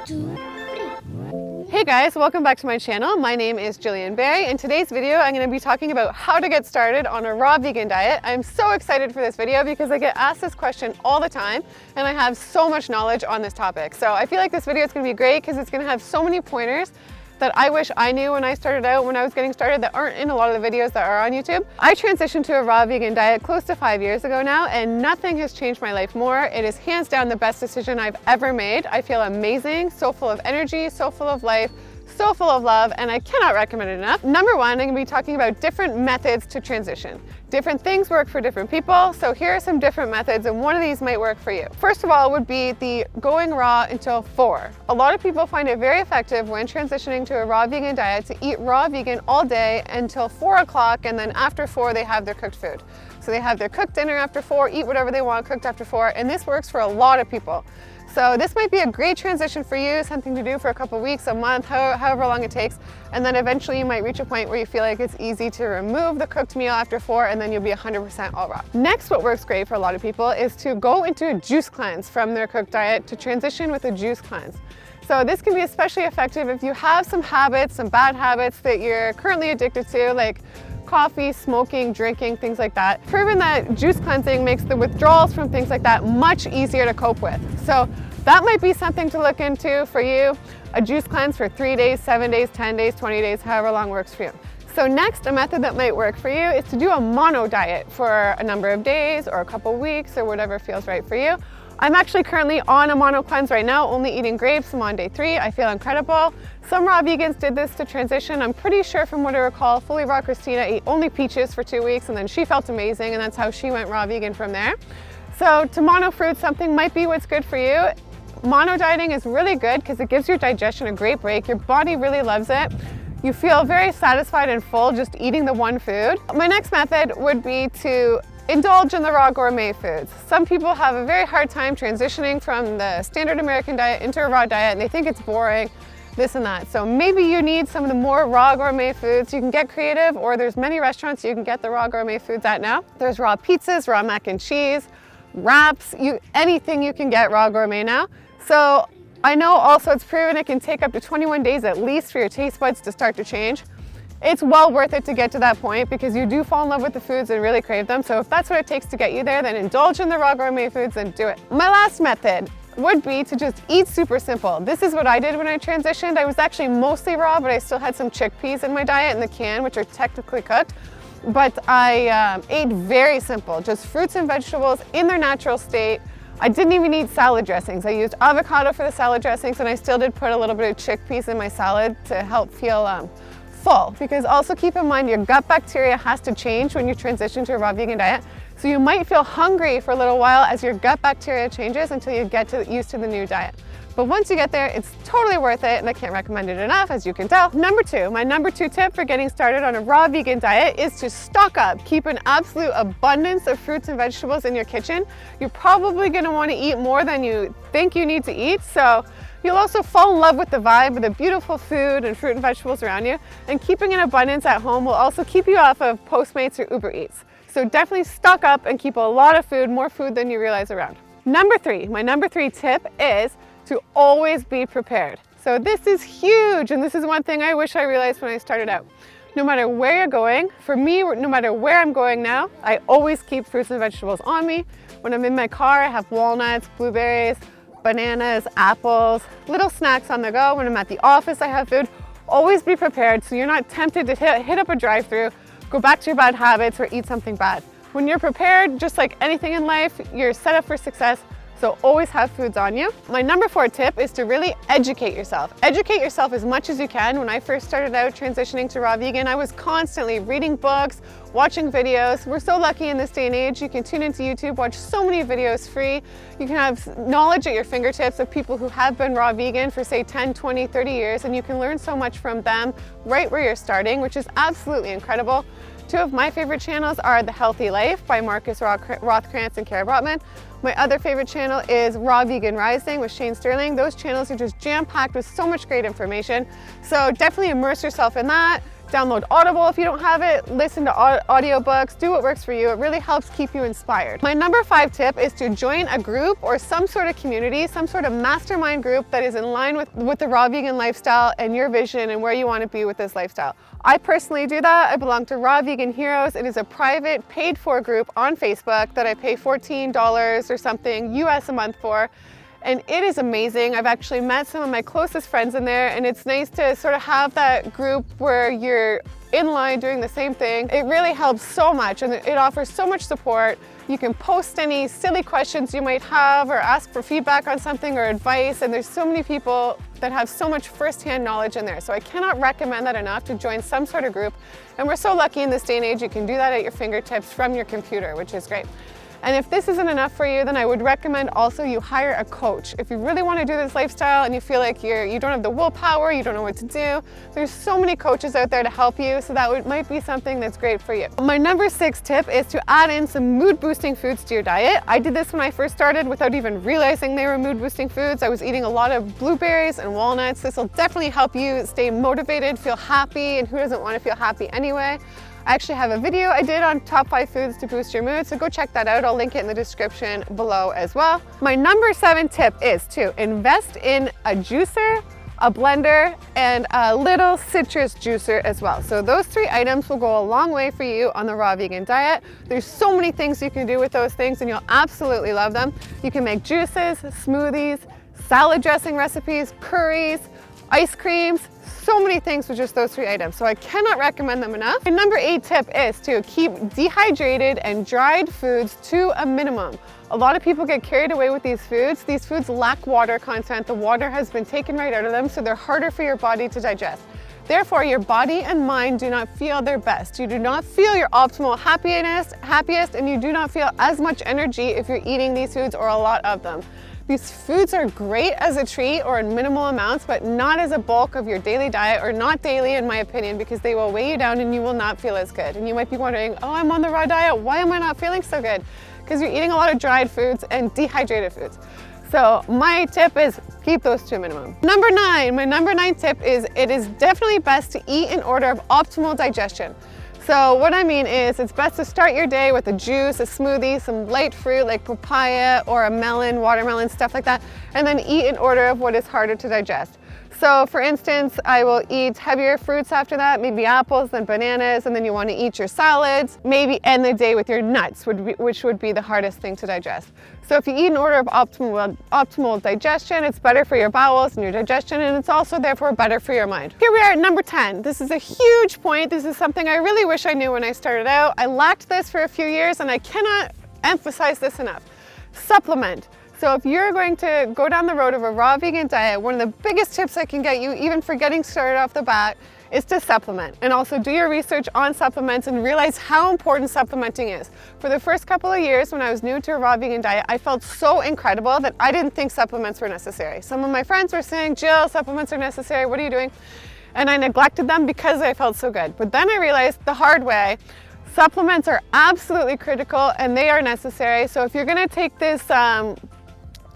Hey guys, welcome back to my channel. My name is Gillian. In today's video, I'm going to be talking about how to get started on a raw vegan diet. I'm so excited for this video because I get asked this question all the time and I have so much knowledge on this topic. So I feel like this video is going to be great because it's going to have so many pointers that I wish I knew when I started out, when I was getting started, that aren't in a lot of the videos that are on YouTube. I transitioned to a raw vegan diet close to 5 years ago now, and nothing has changed my life more. It is hands down the best decision I've ever made. I feel amazing, so full of energy, so full of life, so full of love, and I cannot recommend it enough. Number one, I'm going to be talking about different methods to transition. Different things work for different people, so here are some different methods, and one of these might work for you. First of all would be the going raw until 4. A lot of people find it very effective when transitioning to a raw vegan diet to eat raw vegan all day until 4 o'clock, and then after 4 they have their cooked food. So they have their cooked dinner after 4, eat whatever they want cooked after 4, and this works for a lot of people. So this might be a great transition for you, something to do for a couple weeks, a month, however long it takes. And then eventually you might reach a point where you feel like it's easy to remove the cooked meal after 4 and then you'll be 100% all raw. Next, what works great for a lot of people is to go into a juice cleanse from their cooked diet to transition with a juice cleanse. So this can be especially effective if you have some habits, some bad habits that you're currently addicted to, like coffee, smoking, drinking, things like that. Proven that juice cleansing makes the withdrawals from things like that much easier to cope with. So that might be something to look into for you. A juice cleanse for 3 days, 7 days, 10 days, 20 days, however long works for you. So next, a method that might work for you is to do a mono diet for a number of days or a couple weeks or whatever feels right for you. I'm actually currently on a mono cleanse right now, only eating grapes. I'm on day 3. I feel incredible. Some raw vegans did this to transition. I'm pretty sure from what I recall, Fully Raw Christina ate only peaches for 2 weeks and then she felt amazing and that's how she went raw vegan from there. So to mono fruit something might be what's good for you. Mono dieting is really good because it gives your digestion a great break. Your body really loves it. You feel very satisfied and full just eating the one food. My next method would be to indulge in the raw gourmet foods. Some people have a very hard time transitioning from the standard American diet into a raw diet and they think it's boring, this and that. So maybe you need some of the more raw gourmet foods. You can get creative, or there's many restaurants you can get the raw gourmet foods at now. There's raw pizzas, raw mac and cheese, wraps, anything you can get raw gourmet now. So I know also it's proven it can take up to 21 days at least for your taste buds to start to change. It's well worth it to get to that point because you do fall in love with the foods and really crave them. So if that's what it takes to get you there, then indulge in the raw gourmet foods and do it. My last method would be to just eat super simple. This is what I did when I transitioned. I was actually mostly raw, but I still had some chickpeas in my diet in the can, which are technically cooked. But I ate very simple, just fruits and vegetables in their natural state. I didn't even eat salad dressings. I used avocado for the salad dressings and I still did put a little bit of chickpeas in my salad to help feel full. Because also keep in mind your gut bacteria has to change when you transition to a raw vegan diet. So you might feel hungry for a little while as your gut bacteria changes until you get used to the new diet. But once you get there, it's totally worth it and I can't recommend it enough, as you can tell. My number two tip for getting started on a raw vegan diet is to stock up. Keep an absolute abundance of fruits and vegetables in your kitchen. You're probably gonna wanna eat more than you think you need to eat, so you'll also fall in love with the vibe of the beautiful food and fruit and vegetables around you. And keeping an abundance at home will also keep you off of Postmates or Uber Eats. So definitely stock up and keep a lot of food, more food than you realize around. My number 3 tip is to always be prepared. So this is huge, and this is one thing I wish I realized when I started out. No matter where you're going, for me, no matter where I'm going now, I always keep fruits and vegetables on me. When I'm in my car, I have walnuts, blueberries, bananas, apples, little snacks on the go. When I'm at the office, I have food. Always be prepared so you're not tempted to hit up a drive-thru, go back to your bad habits, or eat something bad. When you're prepared, just like anything in life, you're set up for success. So always have foods on you. My number 4 tip is to really educate yourself. Educate yourself as much as you can. When I first started out transitioning to raw vegan, I was constantly reading books, watching videos. We're so lucky in this day and age. You can tune into YouTube, watch so many videos free. You can have knowledge at your fingertips of people who have been raw vegan for say 10, 20, 30 years, and you can learn so much from them right where you're starting, which is absolutely incredible. 2 of my favorite channels are The Healthy Life by Marcus Rothkrantz and Kara Brotman. My other favorite channel is Raw Vegan Rising with Shane Sterling. Those channels are just jam-packed with so much great information. So definitely immerse yourself in that. Download Audible if you don't have it, listen to audiobooks, do what works for you. It really helps keep you inspired. My number 5 tip is to join a group or some sort of community, some sort of mastermind group that is in line with the raw vegan lifestyle and your vision and where you want to be with this lifestyle. I personally do that. I belong to Raw Vegan Heroes. It is a private paid for group on Facebook that I pay $14 or something US a month for. And it is amazing. I've actually met some of my closest friends in there, and it's nice to sort of have that group where you're in line doing the same thing. It really helps so much, and it offers so much support. You can post any silly questions you might have or ask for feedback on something or advice, and there's so many people that have so much firsthand knowledge in there. So I cannot recommend that enough, to join some sort of group. And we're so lucky in this day and age, you can do that at your fingertips from your computer, which is great. And if this isn't enough for you, then I would recommend also you hire a coach. If you really want to do this lifestyle and you feel like you don't have the willpower, you don't know what to do, there's so many coaches out there to help you, so that might be something that's great for you. My number 6 tip is to add in some mood boosting foods to your diet. I did this when I first started without even realizing they were mood boosting foods. I was eating a lot of blueberries and walnuts. This will definitely help you stay motivated, feel happy, and who doesn't want to feel happy anyway? I actually have a video I did on top 5 foods to boost your mood, so go check that out. I'll link it in the description below as well. My number 7 tip is to invest in a juicer, a blender, and a little citrus juicer as well. So those 3 items will go a long way for you on the raw vegan diet. There's so many things you can do with those things, and you'll absolutely love them. You can make juices, smoothies, salad dressing recipes, curries, ice creams, so many things with just those 3 items. So I cannot recommend them enough. My number 8 tip is to keep dehydrated and dried foods to a minimum. A lot of people get carried away with these foods. These foods lack water content. The water has been taken right out of them, so they're harder for your body to digest. Therefore, your body and mind do not feel their best. You do not feel your optimal happiest, and you do not feel as much energy if you're eating these foods or a lot of them. These foods are great as a treat or in minimal amounts, but not as a bulk of your daily diet, or not daily in my opinion, because they will weigh you down and you will not feel as good. And you might be wondering, oh, I'm on the raw diet, why am I not feeling so good? Because you're eating a lot of dried foods and dehydrated foods. So my tip is keep those to a minimum. Number 9, my number 9 tip is it is definitely best to eat in order of optimal digestion. So what I mean is it's best to start your day with a juice, a smoothie, some light fruit like papaya or a melon, watermelon, stuff like that, and then eat in order of what is harder to digest. So for instance, I will eat heavier fruits after that, maybe apples, then bananas, and then you want to eat your salads. Maybe end the day with your nuts, which would be the hardest thing to digest. So if you eat in order of optimal digestion, it's better for your bowels and your digestion, and it's also therefore better for your mind. Here we are at number 10. This is a huge point. This is something I really wish I knew when I started out. I lacked this for a few years, and I cannot emphasize this enough. Supplement. So if you're going to go down the road of a raw vegan diet, one of the biggest tips I can get you, even for getting started off the bat, is to supplement. And also do your research on supplements and realize how important supplementing is. For the first couple of years when I was new to a raw vegan diet, I felt so incredible that I didn't think supplements were necessary. Some of my friends were saying, Jill, supplements are necessary, what are you doing? And I neglected them because I felt so good. But then I realized the hard way, supplements are absolutely critical and they are necessary. So if you're gonna take this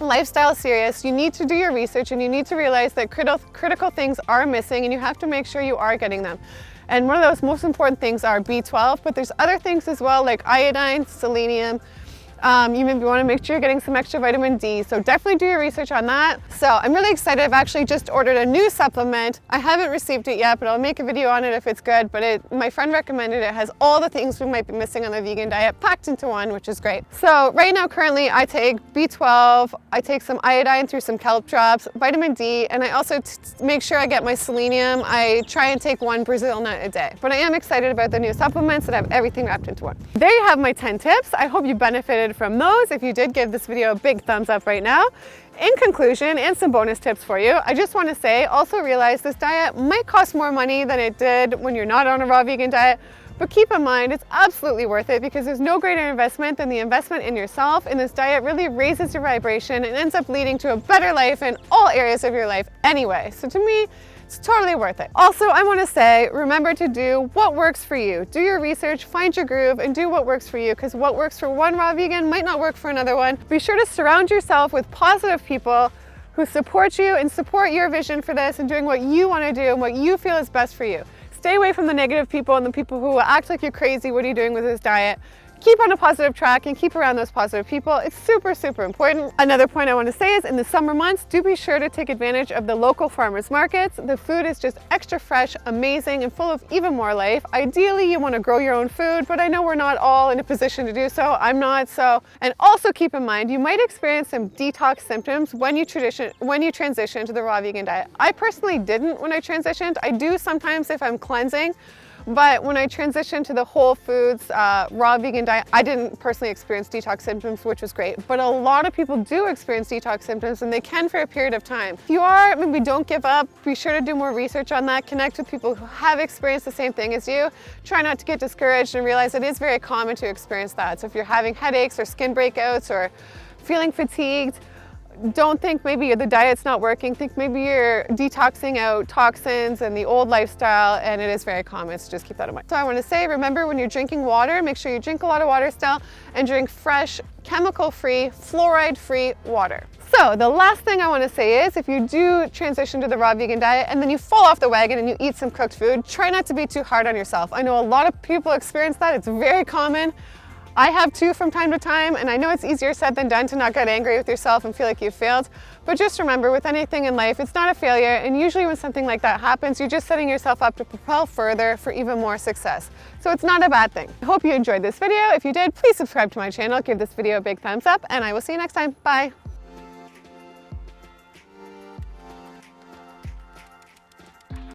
lifestyle serious, you need to do your research and you need to realize that critical things are missing, and you have to make sure you are getting them. And one of those most important things are B12, but there's other things as well, like iodine, selenium. You maybe want to make sure you're getting some extra vitamin D, so definitely do your research on that. So I'm really excited. I've actually just ordered a new supplement. I haven't received it yet, but I'll make a video on it if it's good. But my friend recommended it. It has all the things we might be missing on the vegan diet packed into one, which is great. So right now, currently, I take B12, I take some iodine through some kelp drops, vitamin D, and I also make sure I get my selenium. I try and take 1 Brazil nut a day. But I am excited about the new supplements that have everything wrapped into one. There you have my 10 tips. I hope you benefited from those. If you did, give this video a big thumbs up right now. In conclusion, and some bonus tips for you, I just want to say, also realize this diet might cost more money than it did when you're not on a raw vegan diet, but keep in mind it's absolutely worth it, because there's no greater investment than the investment in yourself, and this diet really raises your vibration and ends up leading to a better life in all areas of your life anyway. So to me, it's totally worth it. Also, I want to say, remember to do what works for you. Do your research, find your groove, and do what works for you, because what works for one raw vegan might not work for another one. Be sure to surround yourself with positive people who support you and support your vision for this and doing what you want to do and what you feel is best for you. Stay away from the negative people and the people who will act like you're crazy. What are you doing with this diet? Keep on a positive track and keep around those positive people. It's super, super important. Another point I want to say is in the summer months, do be sure to take advantage of the local farmers markets. The food is just extra fresh, amazing, and full of even more life. Ideally, you want to grow your own food, but I know we're not all in a position to do so. I'm not. And also keep in mind, you might experience some detox symptoms when you transition to the raw vegan diet. I personally didn't when I transitioned. I do sometimes if I'm cleansing. But when I transitioned to the whole foods, raw vegan diet, I didn't personally experience detox symptoms, which was great. But a lot of people do experience detox symptoms, and they can for a period of time. If you are, maybe don't give up. Be sure to do more research on that. Connect with people who have experienced the same thing as you. Try not to get discouraged and realize it is very common to experience that. So if you're having headaches or skin breakouts or feeling fatigued, don't think maybe the diet's not working. Think maybe you're detoxing out toxins and the old lifestyle, and it is very common, so just keep that in mind. So I want to say, remember when you're drinking water, make sure you drink a lot of water still and drink fresh, chemical-free, fluoride-free water. So the last thing I want to say is if you do transition to the raw vegan diet and then you fall off the wagon and you eat some cooked food, try not to be too hard on yourself. I know a lot of people experience that. It's very common. I have too from time to time, and I know it's easier said than done to not get angry with yourself and feel like you've failed. But just remember, with anything in life, it's not a failure, and usually when something like that happens, you're just setting yourself up to propel further for even more success. So it's not a bad thing. I hope you enjoyed this video. If you did, please subscribe to my channel, give this video a big thumbs up, and I will see you next time. Bye.